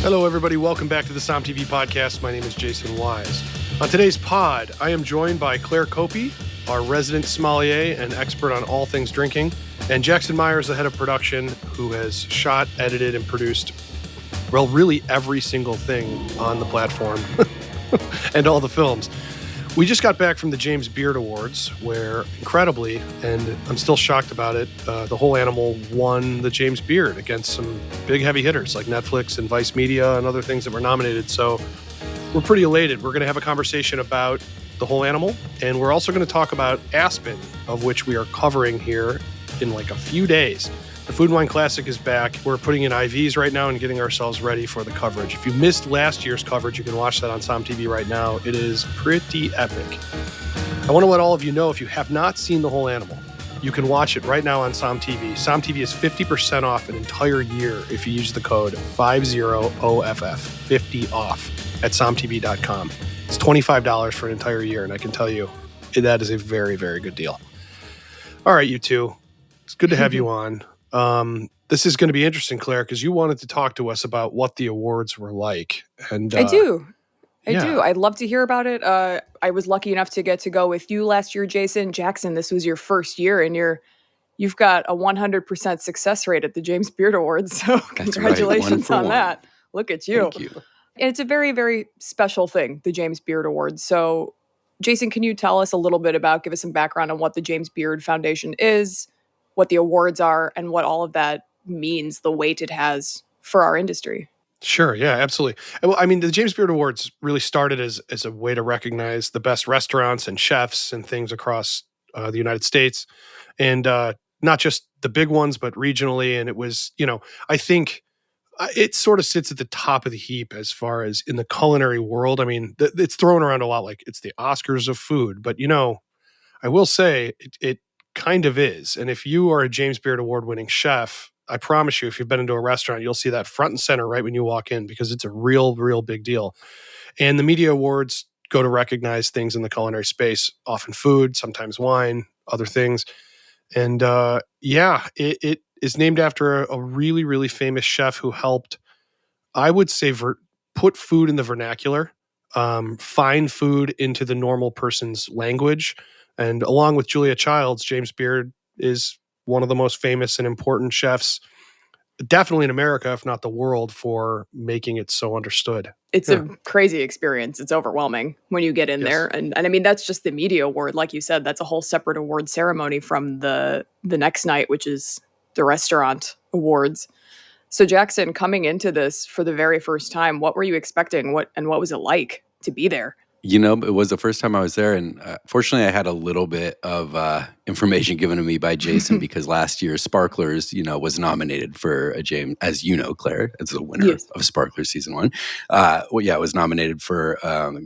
Hello, everybody. Welcome back to the SOM TV podcast. My name is Jason Wise. On today's pod, I am joined by Claire Copey, our resident sommelier and expert on all things drinking, and Jackson Myers, the head of production, who has shot, edited, and produced, well, really every single thing on the platform and all the films. We just got back from the James Beard Awards, where, incredibly, and I'm still shocked about it, The Whole Animal won the James Beard against some big heavy hitters like Netflix and Vice Media and other things that were nominated. So we're pretty elated. We're going to have a conversation about The Whole Animal, and we're also going to talk about Aspen, of which we are covering here in like a few days. The Food and Wine Classic is back. We're putting in IVs right now and getting ourselves ready for the coverage. If you missed last year's coverage, you can watch that on SOM TV right now. It is pretty epic. I want to let all of you know, if you have not seen The Whole Animal, you can watch it right now on SOM TV. SOM TV is 50% off an entire year if you use the code 50OFF, 50 off at somtv.com. It's $25 for an entire year, and I can tell you that is a very, very good deal. All right, you two. It's good to have you on. This is going to be interesting, Claire, because you wanted to talk to us about what the awards were like. And I do. I'd love to hear about it. I was lucky enough to get to go with you last year, Jason. Jackson, this was your first year, and you've got a 100% success rate at the James Beard Awards. So congratulations on that. Look at you. Thank you. And it's a very, very special thing, the James Beard Awards. So, Jason, can you tell us a little bit give us some background on what the James Beard Foundation is, what the awards are, and what all of that means, the weight it has for our industry? Sure. Yeah, absolutely. Well, I mean, the James Beard Awards really started as a way to recognize the best restaurants and chefs and things across the United States, and not just the big ones, but regionally. And it was, I think it sort of sits at the top of the heap as far as in the culinary world. I mean, it's thrown around a lot like it's the Oscars of food, but I will say it kind of is. And if you are a James Beard Award-winning chef, I promise you, if you've been into a restaurant, you'll see that front and center right when you walk in, because it's a real, real big deal. And the media awards go to recognize things in the culinary space, often food, sometimes wine, other things. And it is named after a really, really famous chef who helped, I would say, put food in the vernacular, find food into the normal person's language. And along with Julia Childs, James Beard is one of the most famous and important chefs, definitely in America, if not the world, for making it so understood. It's a crazy experience. It's overwhelming when you get in there. And I mean, that's just the media award. Like you said, that's a whole separate award ceremony from the next night, which is the restaurant awards. So Jackson, coming into this for the very first time, what were you expecting? What was it like to be there? It was the first time I was there, and fortunately I had a little bit of information given to me by Jason because last year Sparklers, was nominated for a James, as you know, Claire, as the winner of Sparklers season 1. It was nominated for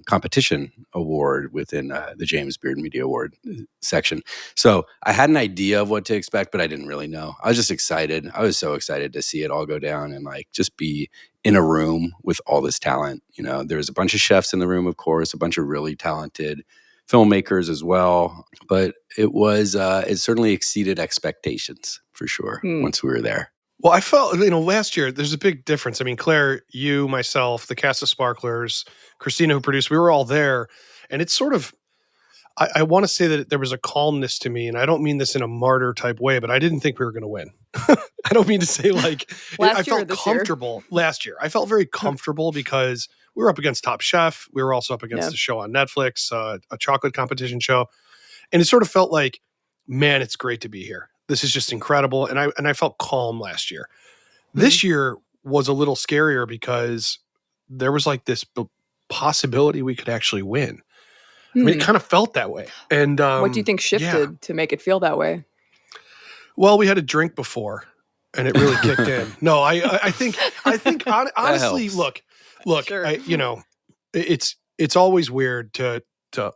competition award within the James Beard Media Award section. So I had an idea of what to expect, but I didn't really know. I was just excited. I was so excited to see it all go down and just be in a room with all this talent. There was a bunch of chefs in the room, of course, a bunch of really talented filmmakers as well. But it certainly exceeded expectations for sure once we were there. Well, I felt, last year, there's a big difference. I mean, Claire, you, myself, the cast of Sparklers, Christina, who produced, we were all there. And it's sort of, I want to say that there was a calmness to me, and I don't mean this in a martyr type way, but I didn't think we were going to win. I don't mean to say I felt comfortable last year. I felt very comfortable because we were up against Top Chef. We were also up against a show on Netflix, a chocolate competition show. And it sort of felt like, man, it's great to be here. This is just incredible. And I felt calm last year. This year was a little scarier because there was this possibility we could actually win. I mean, it kind of felt that way. And what do you think shifted to make it feel that way? Well, we had a drink before, and it really kicked in. No, I think honestly, look, sure. It's always weird to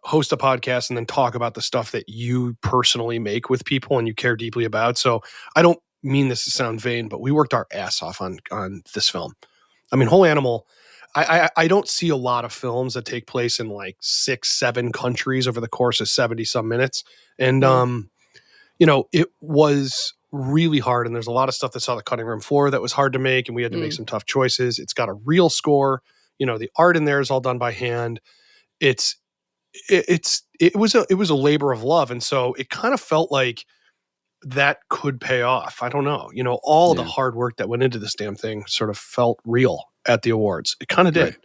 host a podcast and then talk about the stuff that you personally make with people and you care deeply about. So I don't mean this to sound vain, but we worked our ass off on this film. I mean, Whole Animal. I don't see a lot of films that take place in 6-7 countries over the course of 70 some minutes. And, it was really hard, and there's a lot of stuff that's on the cutting room floor that was hard to make, and we had to make some tough choices. It's got a real score. The art in there is all done by hand. It was a labor of love, and so it kind of felt like that could pay off. I don't know. All the hard work that went into this damn thing sort of felt real at the awards. It kind of did. Right.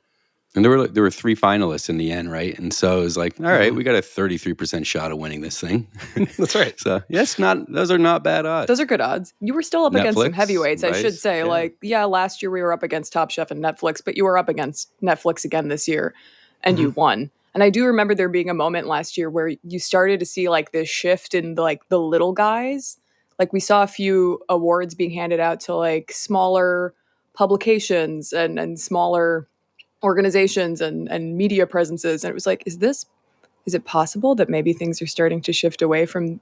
And there were 3 finalists in the end, right? And so it was like, all right, we got a 33% shot of winning this thing. That's right. So those are not bad odds. Those are good odds. You were still up against some heavyweights, right? I should say. Last year we were up against Top Chef and Netflix, but you were up against Netflix again this year, and you won. And I do remember there being a moment last year where you started to see like this shift in the little guys. Like we saw a few awards being handed out to like smaller publications and smaller organizations and media presences. And it was like, is it possible that maybe things are starting to shift away from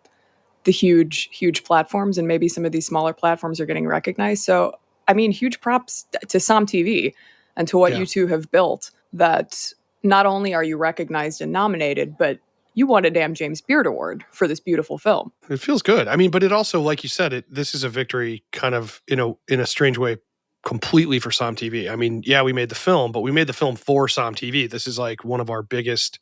the huge platforms, and maybe some of these smaller platforms are getting recognized? So, I mean, huge props to Som TV and to what you two have built, that not only are you recognized and nominated, but you won a damn James Beard Award for this beautiful film. It feels good. I mean, but it also, like you said, this is a victory kind of, in a strange way, completely for Som TV. I mean, we made the film, but we made the film for Som TV. This is like one of our biggest,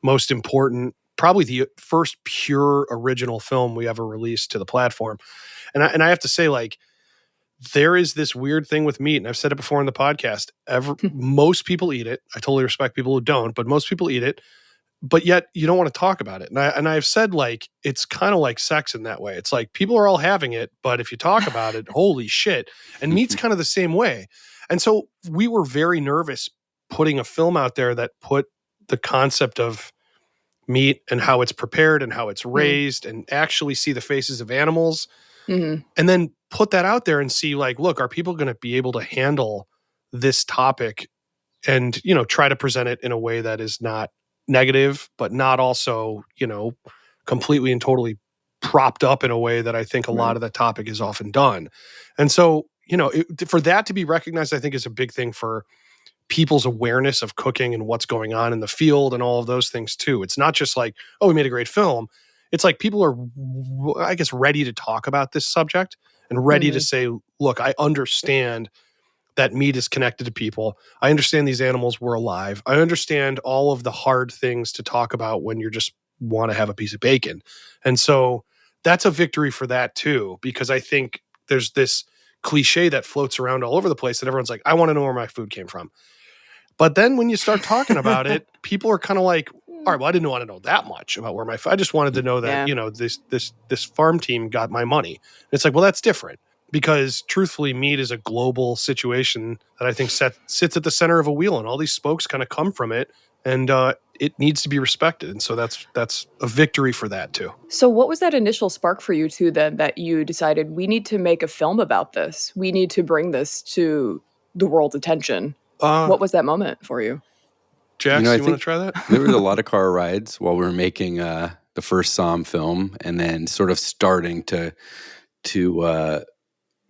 most important, probably the first pure original film we ever released to the platform. And I have to say, like, there is this weird thing with meat, and I've said it before in the podcast. Most people eat it. I totally respect people who don't, but most people eat it. But yet you don't want to talk about it. And I've said, like, it's kind of like sex in that way. It's like people are all having it, but if you talk about it, holy shit. And meat's kind of the same way. And so we were very nervous putting a film out there that put the concept of meat and how it's prepared and how it's raised and actually see the faces of animals. And then put that out there and see, like, look, are people going to be able to handle this topic and, try to present it in a way that is not negative, but not also, completely and totally propped up in a way that I think a lot of that topic is often done. And so, for that to be recognized, I think is a big thing for people's awareness of cooking and what's going on in the field and all of those things too. It's not just like, oh, we made a great film. It's like people are, I guess, ready to talk about this subject and ready to say, look, I understand that meat is connected to people. I understand these animals were alive. I understand all of the hard things to talk about when you just want to have a piece of bacon. And so that's a victory for that too, because I think there's this cliche that floats around all over the place that everyone's like, I want to know where my food came from. But then when you start talking about it, people are kind of like, all right, well, I didn't want to know that much about where I just wanted to know that, this farm team got my money. And it's like, well, that's different. Because truthfully, meat is a global situation that I think sits at the center of a wheel, and all these spokes kind of come from it, and it needs to be respected. And so that's a victory for that too. So what was that initial spark for you two then, that you decided we need to make a film about this? We need to bring this to the world's attention. What was that moment for you? Jax, you want to try that? There was a lot of car rides while we were making the first Som film, and then sort of starting to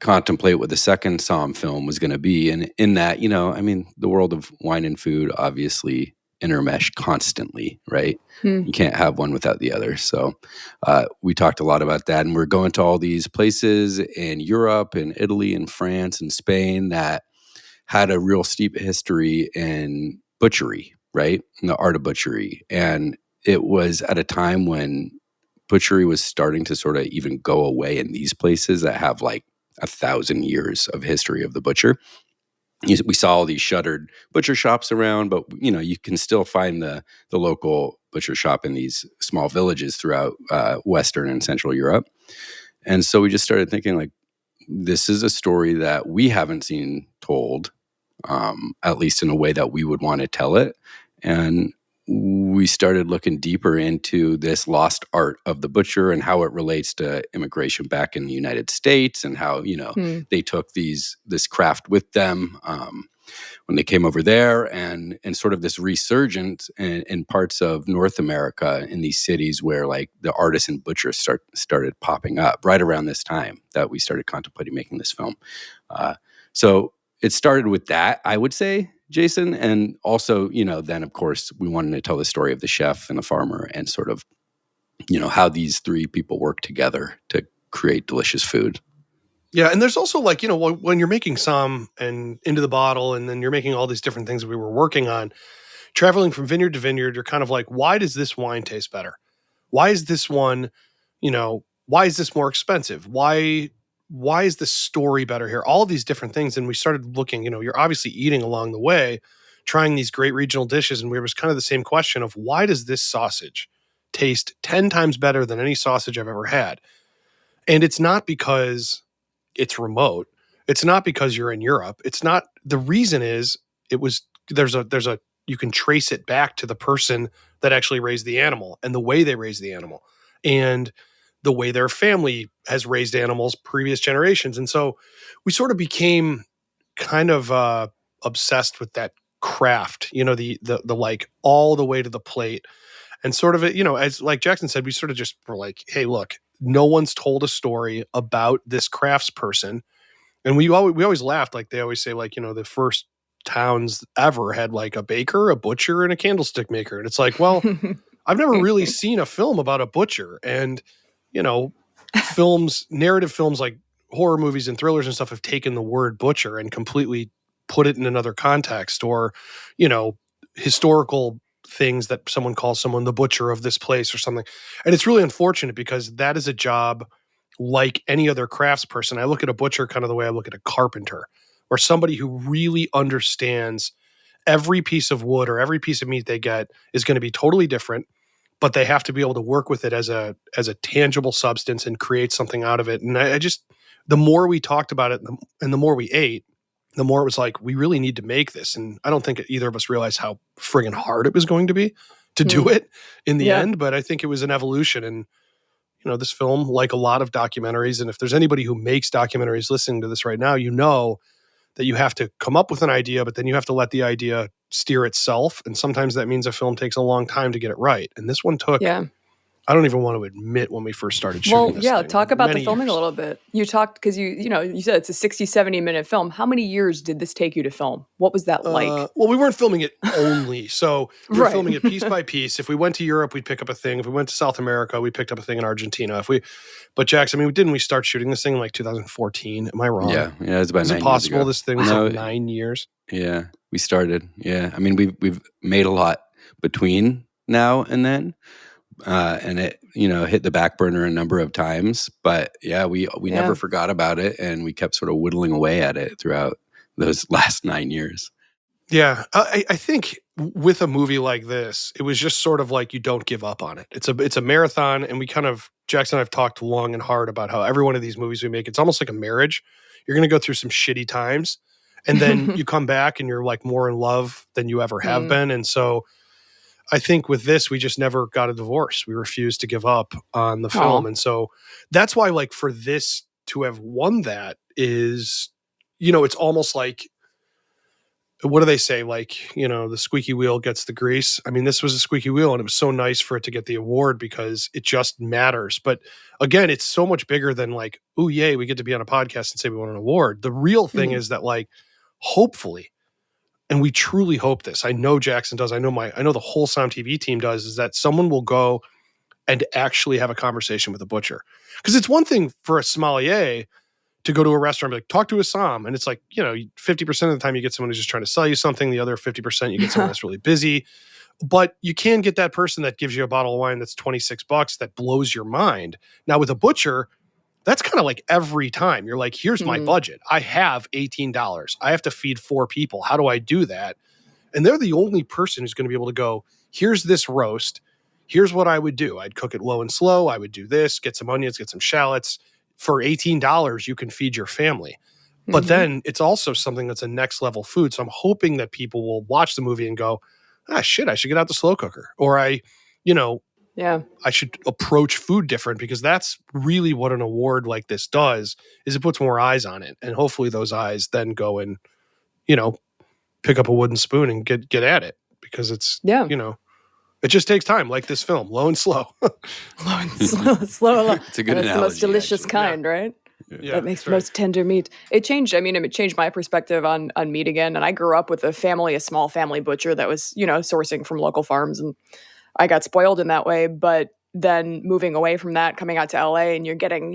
contemplate what the second Som film was going to be. And in that, the world of wine and food obviously intermesh constantly, right? You can't have one without the other. So we talked a lot about that. And we're going to all these places in Europe and Italy and France and Spain that had a real steep history in butchery, right? In the art of butchery. And it was at a time when butchery was starting to sort of even go away in these places that have like 1,000 years of history of the butcher. We saw all these shuttered butcher shops around, but you can still find the local butcher shop in these small villages throughout Western and Central Europe. And so we just started thinking, like, this is a story that we haven't seen told, at least in a way that we would want to tell it. And we started looking deeper into this lost art of the butcher and how it relates to immigration back in the United States, and how, they took this craft with them when they came over there, and sort of this resurgence in parts of North America in these cities where, like, the artisan butchers started popping up right around this time that we started contemplating making this film. So it started with that, I would say, Jason. And also, then of course we wanted to tell the story of the chef and the farmer, and sort of, how these three people work together to create delicious food. Yeah, and there's also like, when you're making Somm and Into the Bottle, and then you're making all these different things that we were working on, traveling from vineyard to vineyard, you're kind of like, why does this wine taste better? Why is this one, why is this more expensive? Why is this story better here? All of these different things. And we started looking, you're obviously eating along the way, trying these great regional dishes. And it was kind of the same question of, why does this sausage taste 10 times better than any sausage I've ever had? And it's not because it's remote. It's not because you're in Europe. It's not. The reason is there's a you can trace it back to the person that actually raised the animal and the way they raised the animal and the way their family has raised animals previous generations. And so we sort of became kind of obsessed with that craft, the like all the way to the plate. And sort of it, as like Jackson said, we sort of just were like, hey, look, no one's told a story about this craftsperson. And we always laughed, like they always say, like, the first towns ever had like a baker, a butcher, and a candlestick maker. And it's like, well, I've never really seen a film about a butcher. And, narrative films like horror movies and thrillers and stuff have taken the word butcher and completely put it in another context, or, historical things that someone calls someone the butcher of this place or something. And it's really unfortunate because that is a job like any other craftsperson. I look at a butcher kind of the way I look at a carpenter, or somebody who really understands every piece of wood or every piece of meat they get is going to be totally different, but they have to be able to work with it as a tangible substance and create something out of it. And I just, the more we talked about it and the more we ate, the more it was like, we really need to make this. And I don't think either of us realized how friggin' hard it was going to be to do it in the end. But I think it was an evolution. And, this film, like a lot of documentaries, and if there's anybody who makes documentaries listening to this right now, that you have to come up with an idea, but then you have to let the idea steer itself. And sometimes that means a film takes a long time to get it right. And this one took, I don't even want to admit when we first started shooting this thing. Talk about the filming years. a little bit. You talked, because you said it's a 60, 70-minute film. How many years did this take you to film? What was that like? Well, we weren't filming it only. So we were filming it piece by piece. If we went to Europe, we'd pick up a thing. If we went to South America, we picked up a thing in Argentina. But Jackson, didn't we start shooting this thing in like 2014? Am I wrong? Yeah, it's about 9 years ago. Is it possible this thing was like 9 years? Yeah, we started. Yeah, we've made a lot between now and then. And it, hit the back burner a number of times, but we never forgot about it, and we kept sort of whittling away at it throughout those last 9 years. Yeah, I think with a movie like this, it was just sort of like you don't give up on it. It's a marathon, and Jackson and I've talked long and hard about how every one of these movies we make, it's almost like a marriage. You're going to go through some shitty times, and then you come back and you're like more in love than you ever have been, and so I think with this, we just never got a divorce. We refused to give up on the film. And so that's why, like, for this to have won that is, it's almost like, what do they say? Like, the squeaky wheel gets the grease. This was a squeaky wheel, and it was so nice for it to get the award because it just matters. But again, it's so much bigger than like, ooh, yay, we get to be on a podcast and say we won an award. The real thing is that, like, hopefully, and we truly hope this, I know Jackson does, I know the whole Somm TV team does, is that someone will go and actually have a conversation with a butcher. Because it's one thing for a sommelier to go to a restaurant and be like, talk to a somm. And it's like, 50% of the time you get someone who's just trying to sell you something. The other 50% you get someone that's really busy. But you can get that person that gives you a bottle of wine that's $26 that blows your mind. Now with a butcher, that's kind of like every time you're like, here's my budget. I have $18. I have to feed 4 people. How do I do that? And they're the only person who's going to be able to go, here's this roast. Here's what I would do. I'd cook it low and slow. I would do this, get some onions, get some shallots. For $18, you can feed your family. But then it's also something that's a next level food. So I'm hoping that people will watch the movie and go, shit, I should get out the slow cooker. Or I should approach food different, because that's really what an award like this does, is it puts more eyes on it. And hopefully those eyes then go and, pick up a wooden spoon and get at it, because it's, it just takes time, like this film, low and slow. Low and slow. It's a good analogy. That's the most delicious kind, right? Yeah, that makes the most tender meat. It changed. It changed my perspective on meat again. And I grew up with a small family butcher that was, sourcing from local farms, and I got spoiled in that way. But then moving away from that, coming out to LA, and you're getting,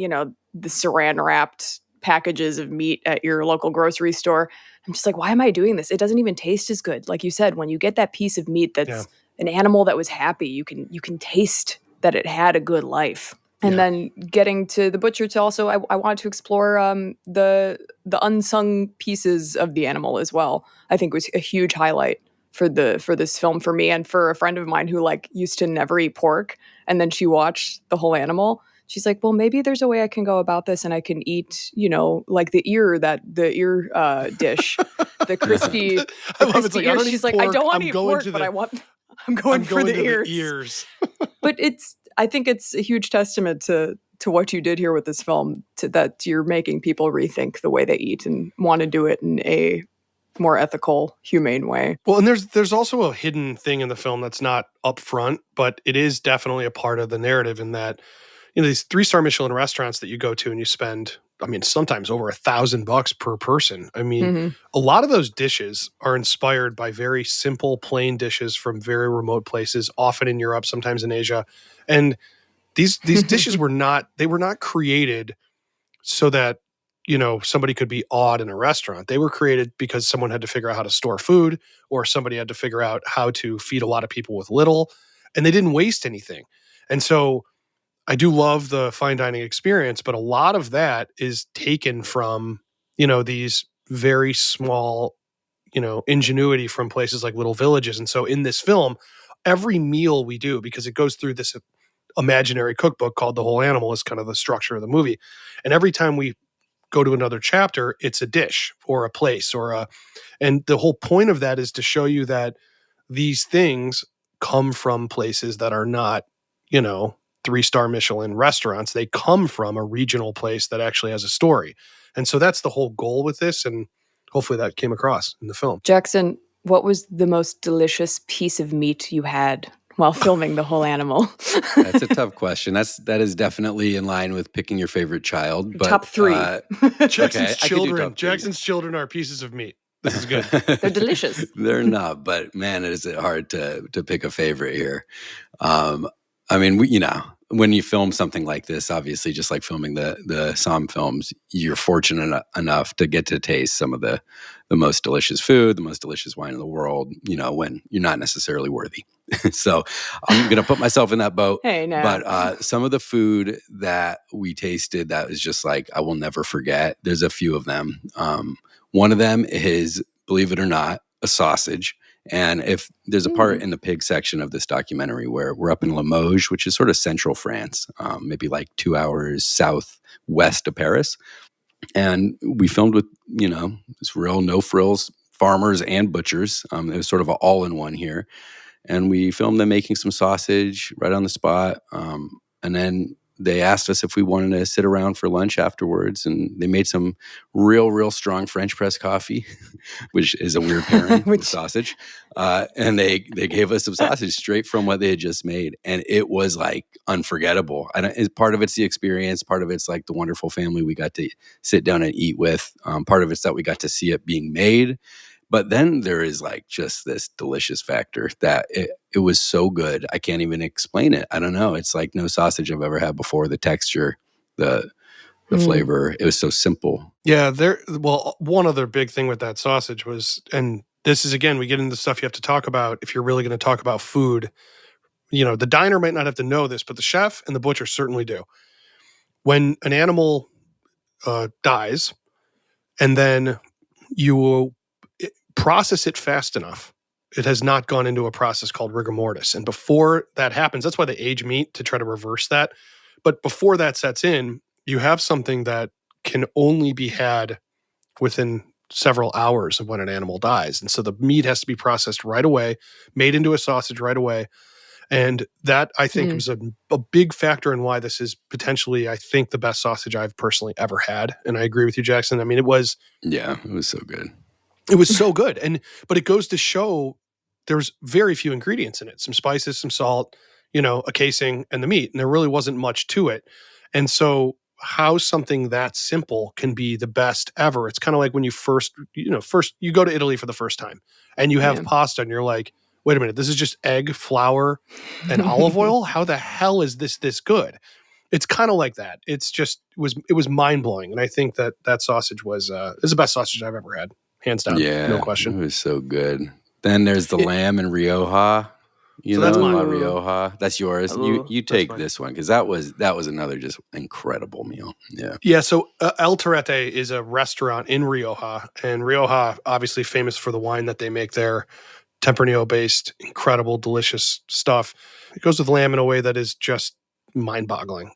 the saran wrapped packages of meat at your local grocery store. I'm just like, why am I doing this? It doesn't even taste as good. Like you said, when you get that piece of meat that's an animal that was happy, you can taste that it had a good life. And then getting to the butcher to also, I wanted to explore the unsung pieces of the animal as well. I think was a huge highlight for this film for me and for a friend of mine who like used to never eat pork, and then she watched the whole animal. She's like, well, maybe there's a way I can go about this and I can eat, like the ear dish, the crispy. I love it's like, ear. I don't She's eat like, pork. I don't want I'm to eat going pork, to but the, I'm going I'm for going the to ears. the ears. But I think it's a huge testament to what you did here with this film, to that you're making people rethink the way they eat and want to do it in a more ethical, humane way. Well, and there's also a hidden thing in the film that's not upfront, but it is definitely a part of the narrative in that, these 3-star Michelin restaurants that you go to and you spend, sometimes over $1,000 per person. A lot of those dishes are inspired by very simple, plain dishes from very remote places, often in Europe, sometimes in Asia. And these dishes were not created so that, somebody could be awed in a restaurant. They were created because someone had to figure out how to store food, or somebody had to figure out how to feed a lot of people with little, and they didn't waste anything. And so I do love the fine dining experience, but a lot of that is taken from, these very small, ingenuity from places like little villages. And so in this film, every meal we do, because it goes through this imaginary cookbook called The Whole Animal, is kind of the structure of the movie. And every time we go to another chapter, it's a dish or a place and the whole point of that is to show you that these things come from places that are not, 3-star Michelin restaurants. They come from a regional place that actually has a story. And so that's the whole goal with this. And hopefully that came across in the film. Jackson, what was the most delicious piece of meat you had while filming The Whole Animal? That's a tough question. That is definitely in line with picking your favorite child. But, top 3. Jackson's children are pieces of meat. This is good. They're delicious. They're not, but man, is it hard to pick a favorite here. When you film something like this, obviously, just like filming the Somm films, you're fortunate enough to get to taste some of the most delicious food, the most delicious wine in the world, when you're not necessarily worthy. So I'm going to put myself in that boat. Hey, no. But some of the food that we tasted that was just like, I will never forget. There's a few of them. One of them is, believe it or not, a sausage. And if there's a part in the pig section of this documentary where we're up in Limoges, which is sort of central France, maybe like 2 hours southwest of Paris. And we filmed with, this real no frills farmers and butchers. It was sort of an all-in-one here. And we filmed them making some sausage right on the spot. And then they asked us if we wanted to sit around for lunch afterwards. And they made some real strong French press coffee, which is a weird pairing with sausage. And they gave us some sausage straight from what they had just made. And it was like unforgettable. Part of it's the experience. Part of it's like the wonderful family we got to sit down and eat with. Part of it's that we got to see it being made. But then there is like just this delicious factor that it was so good. I can't even explain it. I don't know. It's like no sausage I've ever had before. The texture, the flavor, it was so simple. Yeah. One other big thing with that sausage was, and this is, again, we get into stuff you have to talk about if you're really going to talk about food. The diner might not have to know this, but the chef and the butcher certainly do. When an animal dies, and then you will process it fast enough, it has not gone into a process called rigor mortis. And before that happens, that's why they age meat, to try to reverse that. But before that sets in, you have something that can only be had within several hours of when an animal dies. And so the meat has to be processed right away, made into a sausage right away. And that, I think, was a big factor in why this is potentially, I think, the best sausage I've personally ever had. And I agree with you, Jackson. It was... Yeah, it was so good. It was so good. But it goes to show there's very few ingredients in it. Some spices, some salt, a casing, and the meat. And there really wasn't much to it. And so how something that simple can be the best ever. It's kind of like when you first you go to Italy for the first time and you have pasta and you're like, wait a minute, this is just egg, flour, and olive oil? How the hell is this good? It's kind of like that. It was mind blowing, and I think that sausage was is the best sausage I've ever had, hands down. Yeah, no question. It was so good. Then there's the lamb and Rioja. So that's mine. La Rioja. That's yours. You take mine. this one because that was another just incredible meal. Yeah. Yeah. So El Torrete is a restaurant in Rioja, and Rioja obviously famous for the wine that they make there, Tempranillo based, incredible, delicious stuff. It goes with lamb in a way that is just mind boggling.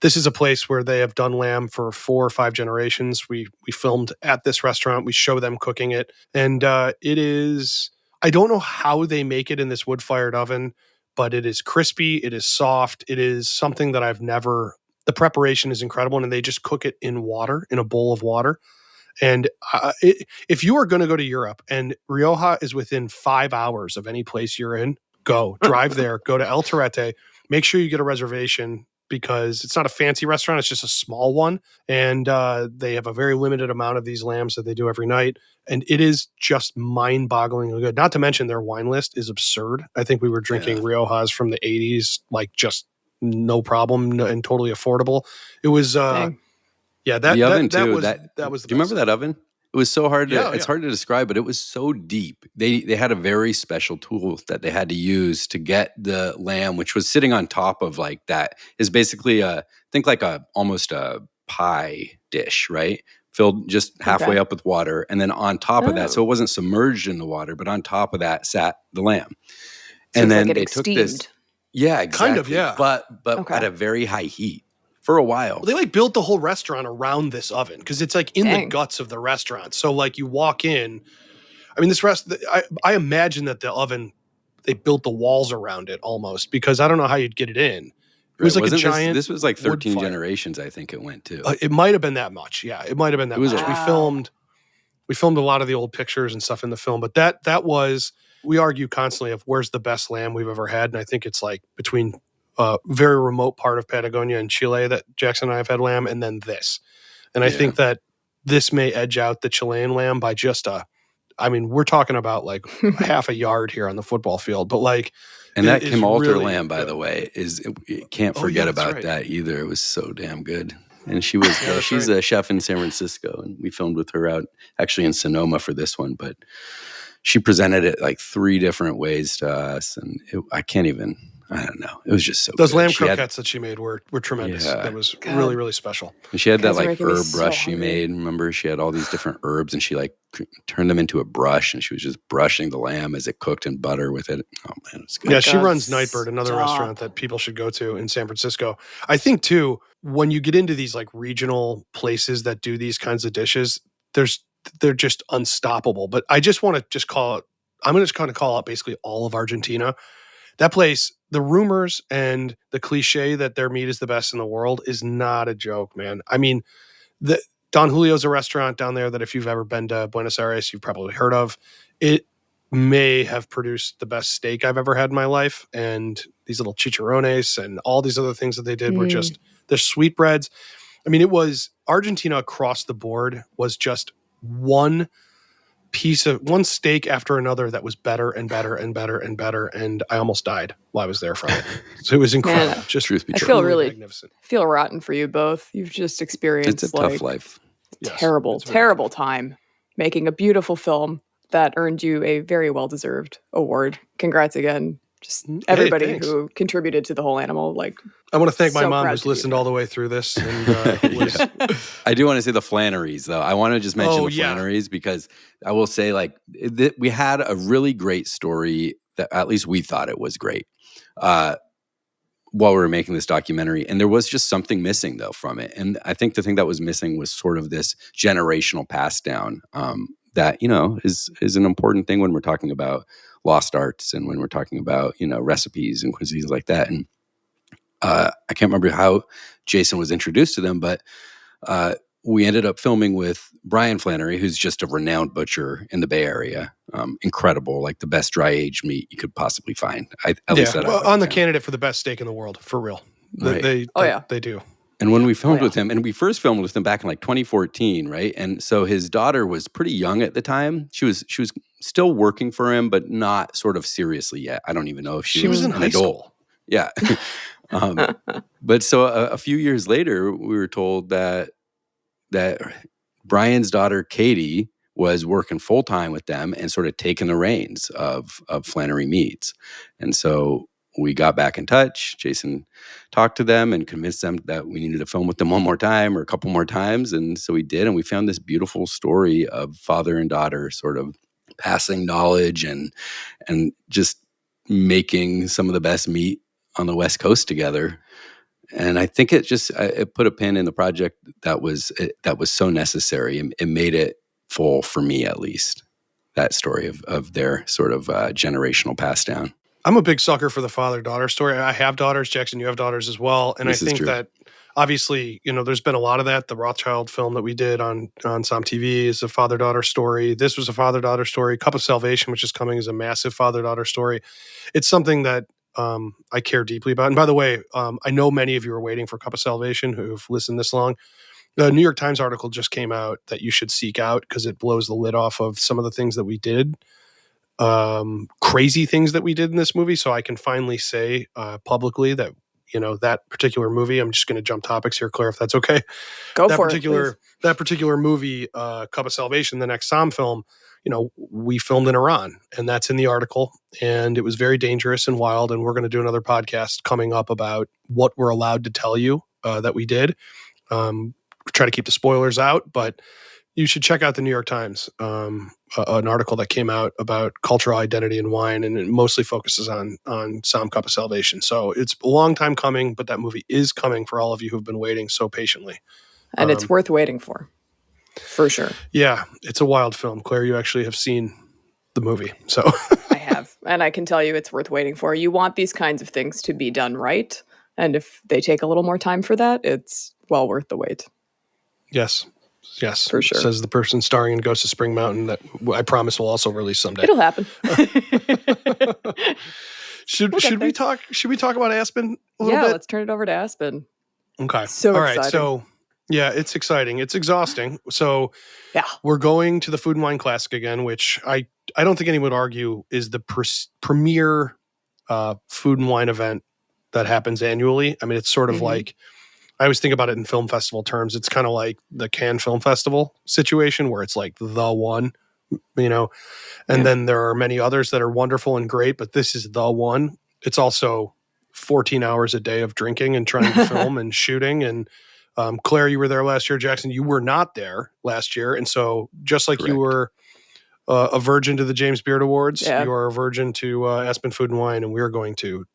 This is a place where they have done lamb for 4 or 5 generations. We filmed at this restaurant. We show them cooking it, and it is. I don't know how they make it in this wood-fired oven, but it is crispy. It is soft. It is something that I've never. The preparation is incredible, and they just cook it in water, in a bowl of water. And if you are going to go to Europe and Rioja is within 5 hours of any place you're in, drive there, go to El Torrete. Make sure you get a reservation because it's not a fancy restaurant. It's just a small one. And they have a very limited amount of these lambs that they do every night. And it is just mind-bogglingly good. Not to mention their wine list is absurd. I think we were drinking Riojas from the 80s, like just no problem and totally affordable. It was, the oven too. That was. Do you remember that oven? It was so hard to. It's hard to describe, but it was so deep. They had a very special tool that they had to use to get the lamb, which was sitting on top of like that. Is basically almost a pie dish, right? Filled just halfway up with water, and then on top of that, so it wasn't submerged in the water, but on top of that sat the lamb. And then they took this. Yeah, exactly. Kind of, yeah. But at a very high heat. For a while. Well, they like built the whole restaurant around this oven because it's like in the guts of the restaurant. So like you walk in, I mean, I imagine that the oven, they built the walls around it almost because I don't know how you'd get it in. It was like a giant. This was like 13 generations, I think it went to. It might have been that much. Yeah, it might have been that much. We filmed a lot of the old pictures and stuff in the film, but that was, we argue constantly of where's the best lamb we've ever had. And I think it's like between very remote part of Patagonia and Chile that Jackson and I have had lamb, and then this. And I think that this may edge out the Chilean lamb by just we're talking about like half a yard here on the football field, but like. And that Kim Alter lamb, by the way, can't forget about that either. It was so damn good. And she was, she's a chef in San Francisco, and we filmed with her out actually in Sonoma for this one, but she presented it like 3 different ways to us. And I don't know. It was just so Those good. lamb croquettes that she made were tremendous. Yeah. That was really, really special. And she had that like herb brush she made. Remember, she had all these different herbs and she like turned them into a brush and she was just brushing the lamb as it cooked in butter with it. Oh man, it's good. Yeah, she runs Nightbird, another restaurant that people should go to in San Francisco. I think too, when you get into these like regional places that do these kinds of dishes, they're just unstoppable. But I just want to I'm going to kind of call out basically all of Argentina. That place, the rumors and the cliche that their meat is the best in the world is not a joke, man. I mean, Don Julio's a restaurant down there that if you've ever been to Buenos Aires, you've probably heard of. It may have produced the best steak I've ever had in my life. And these little chicharrones and all these other things that they did were just the sweetbreads. I mean, it was Argentina across the board was just one steak after another that was better and better and better and better, and I almost died while I was there from it. So it was incredible. Man, just truth be I true. feel really magnificent. Feel rotten for you both. You've just experienced It's a tough life. Terrible time making a beautiful film that earned you a very well-deserved award. Congrats again. Just everybody who contributed to the whole animal. I want to thank my mom who's listened all the way through this. And I do want to say the Flannerys, though. I want to just mention the Flannerys because I will say, we had a really great story that at least we thought it was great while we were making this documentary. And there was just something missing, though, from it. And I think the thing that was missing was sort of this generational pass down that, is an important thing when we're talking about lost arts and when we're talking about, recipes and cuisines like that. And I can't remember how Jason was introduced to them, but we ended up filming with Brian Flannery, who's just a renowned butcher in the Bay Area. Incredible, like the best dry aged meat you could possibly find. On the candidate for the best steak in the world, for real. They do. And when we filmed with him, and we first filmed with him back in 2014, right? And so his daughter was pretty young at the time. She was still working for him, but not sort of seriously yet. I don't even know if she was in an high adult. School. Yeah. But so a few years later, we were told that Brian's daughter Katie was working full time with them and sort of taking the reins of Flannery Meats. And so we got back in touch. Jason talked to them and convinced them that we needed to film with them one more time or a couple more times. And so we did. And we found this beautiful story of father and daughter sort of passing knowledge and just making some of the best meat on the West Coast together. And I think it put a pin in the project that was so necessary. It made it full for me, at least, that story of their sort of generational pass down. I'm a big sucker for the father-daughter story. I have daughters, Jackson, you have daughters as well. And This I is think true. that obviously, there's been a lot of that. The Rothschild film that we did on SOM TV is a father-daughter story. This was a father-daughter story. Cup of Salvation, which is coming, is a massive father-daughter story. It's something that I care deeply about. And by the way, I know many of you are waiting for Cup of Salvation who've listened this long. The New York Times article just came out that you should seek out because it blows the lid off of some of the things that we did, crazy things that we did in this movie. So I can finally say publicly that, that particular movie, I'm just going to jump topics here, Claire, if that's okay. Go for it. That particular movie, Cup of Salvation, the next SOM film, we filmed in Iran, and that's in the article. And it was very dangerous and wild. And we're going to do another podcast coming up about what we're allowed to tell you that we did. Try to keep the spoilers out, but you should check out the New York Times, an article that came out about cultural identity in wine, and it mostly focuses on SOM Cup of Salvation. So it's a long time coming, but that movie is coming for all of you who've been waiting so patiently. And it's worth waiting for sure. Yeah, it's a wild film. Claire, you actually have seen the movie, so. I have, and I can tell you it's worth waiting for. You want these kinds of things to be done right, and if they take a little more time for that, it's well worth the wait. Yes, for sure. Says the person starring in Ghost of Spring Mountain that I promise will also release someday. It'll happen. Should we talk about Aspen a little bit? Yeah, let's turn it over to Aspen. Okay. So all right. exciting. So yeah, it's exciting. It's exhausting. So yeah, we're going to the Food and Wine Classic again, which I don't think anyone would argue is the premier food and wine event that happens annually. I mean, it's sort of like, I always think about it in film festival terms. It's kind of like the Cannes Film Festival situation where it's like the one, and then there are many others that are wonderful and great, but this is the one. It's also 14 hours a day of drinking and trying to film and shooting. And Claire, you were there last year. Jackson, you were not there last year. And so just like Correct. You were a virgin to the James Beard Awards, Yeah. you are a virgin to Aspen Food and Wine, and we're going to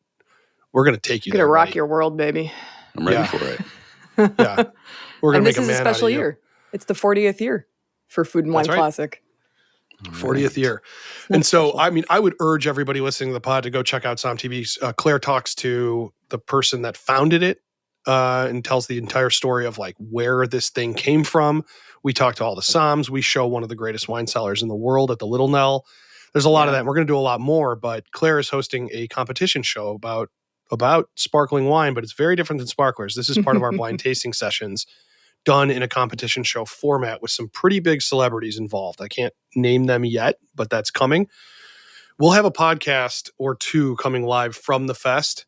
take you You're there, gonna rock buddy. your world, baby. I'm ready Yeah. for it. Yeah. We're going to And make this a is man a special out of you. year. It's the 40th year for Food and Wine That's right. Classic. 40th year. not And so, special. I mean, I would urge everybody listening to the pod to go check out SOM TV. Claire talks to the person that founded it and tells the entire story of like where this thing came from. We talk to all the SOMs. We show one of the greatest wine cellars in the world at the Little Nell. There's a lot of that. And we're going to do a lot more, but Claire is hosting a competition show about sparkling wine, but it's very different than sparklers. This is part of our blind tasting sessions done in a competition show format with some pretty big celebrities involved. I can't name them yet, but that's coming. We'll have a podcast or two coming live from the fest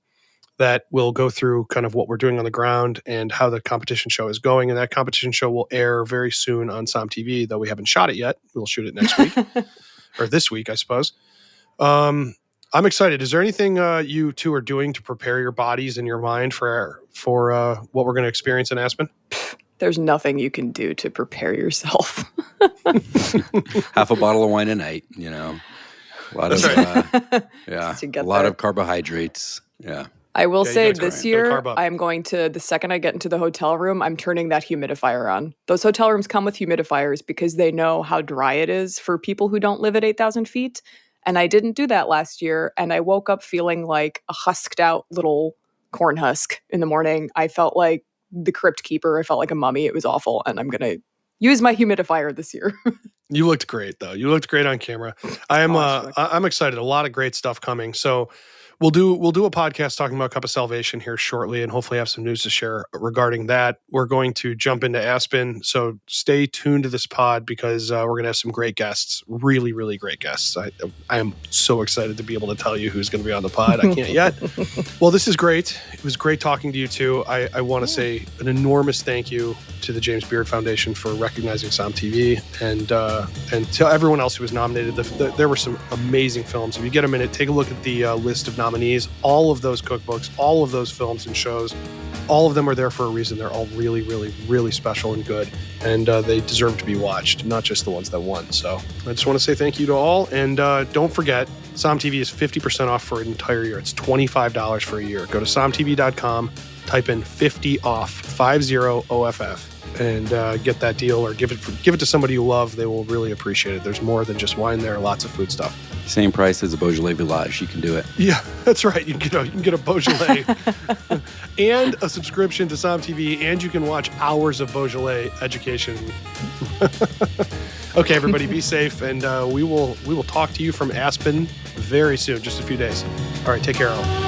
that will go through kind of what we're doing on the ground and how the competition show is going. And that competition show will air very soon on SOM TV, though we haven't shot it yet. We'll shoot it next week or this week, I suppose. I'm excited. Is there anything you two are doing to prepare your bodies and your mind for what we're going to experience in Aspen? There's nothing you can do to prepare yourself. Half a bottle of wine a night, A lot of Just to get a lot there. of carbohydrates. Yeah. I will Yeah, you say gotta this carb- gotta year, carb up. I'm going to, the second I get into the hotel room, I'm turning that humidifier on. Those hotel rooms come with humidifiers because they know how dry it is for people who don't live at 8,000 feet. And I didn't do that last year. And I woke up feeling like a husked out little corn husk in the morning. I felt like the crypt keeper. I felt like a mummy. It was awful. And I'm going to use my humidifier this year. You looked great, though. You looked great on camera. I'm Gosh, I'm excited. A lot of great stuff coming. So We'll do a podcast talking about Cup of Salvation here shortly, and hopefully have some news to share regarding that. We're going to jump into Aspen, so stay tuned to this pod because we're going to have some great guests, really, really great guests. I am so excited to be able to tell you who's going to be on the pod. I can't yet. Well, this is great. It was great talking to you too. I want to say an enormous thank you to the James Beard Foundation for recognizing Som TV, and to everyone else who was nominated. There were some amazing films. If you get a minute, take a look at the list of nominees. All of those cookbooks, all of those films and shows, all of them are there for a reason. They're all really, really, really special and good, and they deserve to be watched, not just the ones that won. So I just want to say thank you to all, and don't forget, Som TV is 50% off for an entire year. It's $25 for a year. Go to somtv.com, type in 50 off, 50 OFF, and get that deal, or give it to somebody you love. They will really appreciate it. There's more than just wine there, lots of food stuff. Same price as a Beaujolais Village. You can do it. Yeah, that's right. You can get a Beaujolais and a subscription to Som TV, and you can watch hours of Beaujolais education. Okay, everybody, be safe, and we will talk to you from Aspen very soon, just a few days. All right, take care, all.